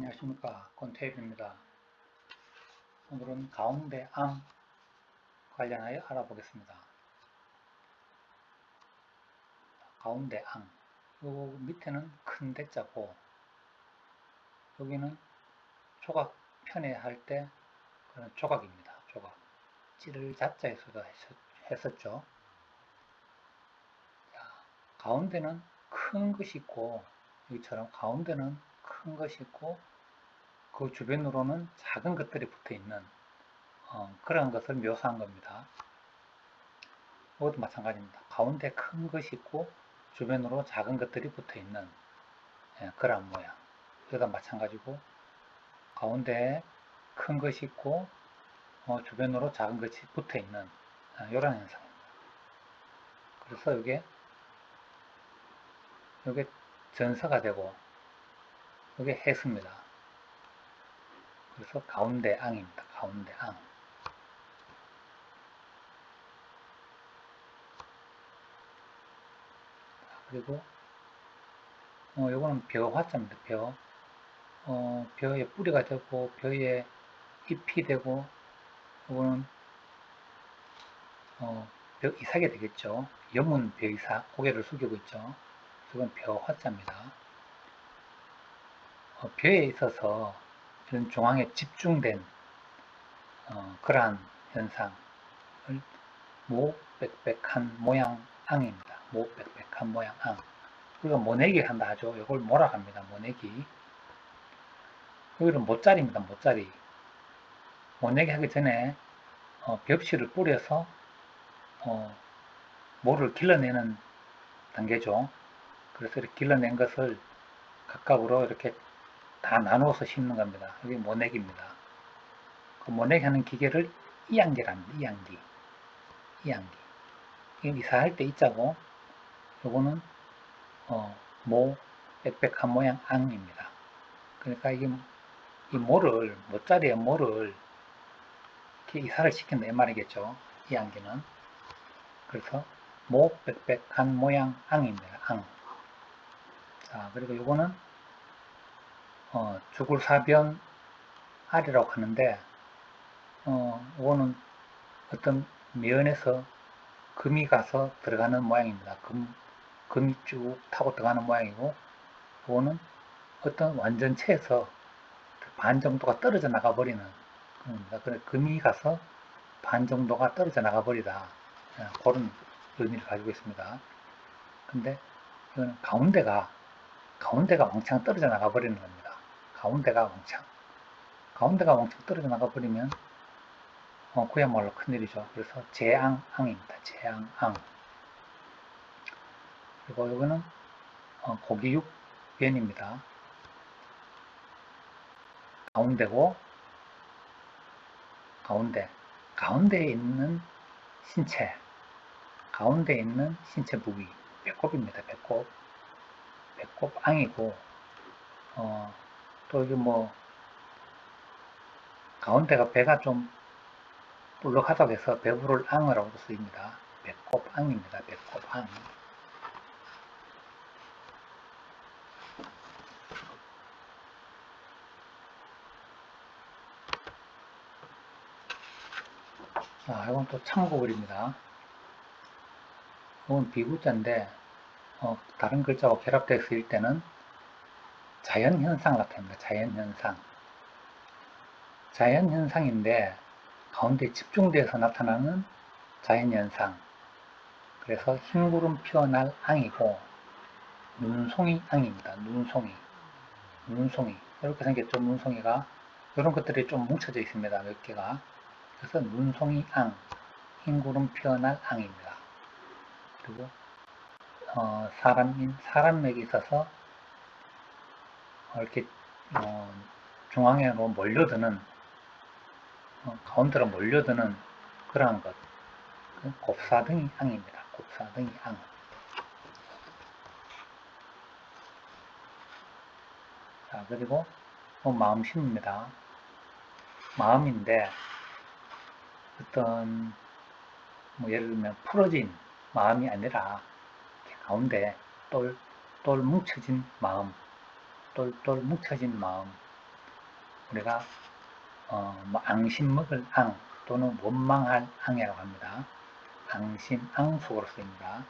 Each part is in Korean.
안녕하십니까, 권태입니다. 오늘은 가운데 앙 관련하여 알아보겠습니다. 가운데 앙, 요 밑에는 큰 대자고 여기는 조각 편애할 때 그런 조각입니다. 조각. 찌를 자자에서도 했었죠. 자, 가운데는 큰 것이 있고 여기처럼 가운데는 큰 것이 있고 그 주변으로는 작은 것들이 붙어 있는 그런 것을 묘사한 겁니다. 이것도 마찬가지입니다. 가운데 큰 것이 있고 주변으로 작은 것들이 붙어 있는 그런 모양. 여기다 마찬가지고 가운데에 큰 것이 있고 주변으로 작은 것이 붙어 있는 이런 현상입니다. 그래서 이게 전서가 되고 이게 해수입니다. 그래서 가운데 앙입니다. 가운데 앙. 그리고 이거는 벼 화자입니다. 벼. 벼의 뿌리가 되고 벼의 잎이 되고 이거는 벼 이삭이 되겠죠. 염은 벼 이삭, 고개를 숙이고 있죠. 이건 벼 화자입니다. 벼에 있어서 이런 중앙에 집중된 그러한 현상을 모빽빽한 모양 앙입니다. 모빽빽한 모양 앙. 우리가 모내기 한다 하죠. 이걸 몰아갑니다. 모내기. 여기는 모짜리입니다. 모짜리. 모내기 하기 전에 벽실을 뿌려서 모를 길러내는 단계죠. 그래서 이렇게 길러낸 것을 각각으로 이렇게 다 나누어서 심는 겁니다. 이게 모내기입니다. 그 모내기 하는 기계를 이양기랍니다. 이양기. 이양기. 이건 이사할 때 이자고, 요거는, 빽빽한 모양 앙입니다. 그러니까 이 모짜리의 모를 이렇게 이사를 시킨다, 이 말이겠죠. 이양기는. 그래서 빽빽한 모양 앙입니다. 앙. 자, 그리고 요거는, 주굴사변 알이라고 하는데, 이거는 어떤 면에서 금이 가서 들어가는 모양입니다. 금이 쭉 타고 들어가는 모양이고, 이거는 어떤 완전체에서 반 정도가 떨어져 나가 버리는 겁니다. 그래서 금이 가서 반 정도가 떨어져 나가 버리다. 그런 의미를 가지고 있습니다. 근데 이거는 가운데가 왕창 떨어져 나가 버리는 겁니다. 가운데가 왕창 떨어져 나가 버리면 그야말로 큰일이죠. 그래서 재앙앙입니다. 재앙앙. 그리고 이거는 고기육변입니다. 가운데고 가운데에 있는 신체 부위 배꼽입니다. 배꼽앙이고 또 이게 가운데가 배가 좀 볼록하다고 해서 배부를 앙이라고도 쓰입니다. 배꼽앙입니다. 배꼽앙. 자, 이건 또 참고글입니다. 이건 비구자인데 다른 글자와 결합되어 쓰일 때는 자연현상 나타납니다. 자연현상인데 가운데 집중돼서 나타나는 자연현상. 그래서 흰구름 피어날 앙이고 눈송이 앙입니다. 눈송이 이렇게 생겼죠. 눈송이가 이런 것들이 좀 뭉쳐져 있습니다. 몇 개가. 그래서 눈송이 앙, 흰구름 피어날 앙입니다. 그리고 사람에게 있어서 이렇게 중앙으로 몰려드는 가운데로 몰려드는 그러한 것. 곱사등이 앙입니다. 곱사등이 앙. 자, 그리고 마음심입니다. 마음인데 어떤 예를 들면 풀어진 마음이 아니라 가운데 똘똘 뭉쳐진 마음, 똘똘 뭉쳐진 마음. 우리가 뭐 앙심 먹을 앙 또는 원망할 앙이라고 합니다. 앙심, 앙속으로 쓰입니다.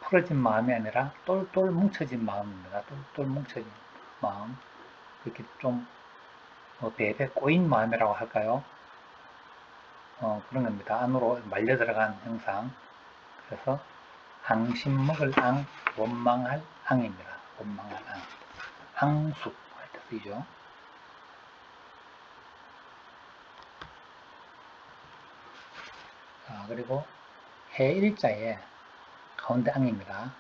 풀어진 마음이 아니라 똘똘 뭉쳐진 마음입니다. 똘똘 뭉쳐진 마음. 그렇게 좀 배에 꼬인 마음이라고 할까요? 그런 겁니다. 안으로 말려 들어간 형상. 그래서 앙심 먹을 앙, 원망할 앙입니다. 원망할 앙. 앙숙 할 때 쓰이죠. 자, 그리고 해일자에 가운데 앙입니다.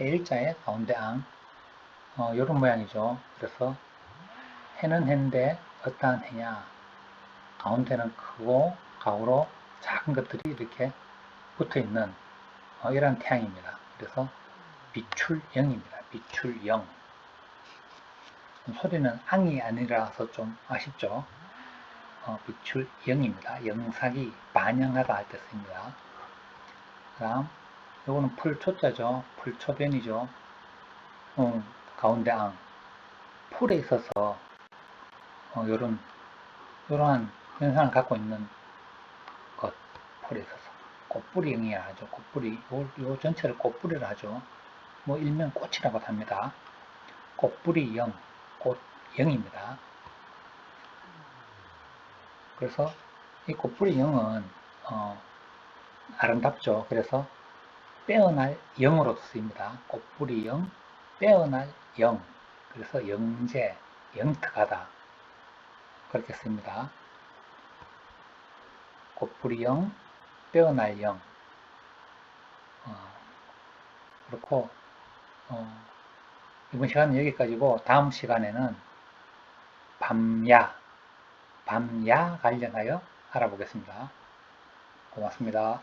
해일자에 가운데 앙. 이런 모양이죠. 그래서 해는 해인데 어떠한 해냐. 가운데는 크고 가우로 작은 것들이 이렇게 붙어있는 이런 태양입니다. 그래서 비출영입니다. 비출영. 소리는 앙이 아니라서 좀 아쉽죠. 비출영입니다. 영사기 반영하다 할 때 씁니다. 그 다음 요거는 풀초자죠. 풀초변이죠. 가운데 앙. 풀에 있어서 이러한 현상을 갖고 있는 것, 풀에 있어서 꽃뿌리영이라 하죠. 꽃뿌리, 요 전체를 꽃뿌리라 하죠. 뭐 일명 꽃이라고 합니다. 꽃뿌리영, 꽃영입니다. 그래서 이 꽃뿌리영은 아름답죠. 그래서 빼어날 영으로 쓰입니다. 꽃뿌리영, 빼어날 영. 그래서 영재, 영특하다. 그렇게 씁니다. 꽃뿌리영, 빼어날 영. 그렇고 이번 시간은 여기까지고 다음 시간에는 밤야 관련하여 알아보겠습니다. 고맙습니다.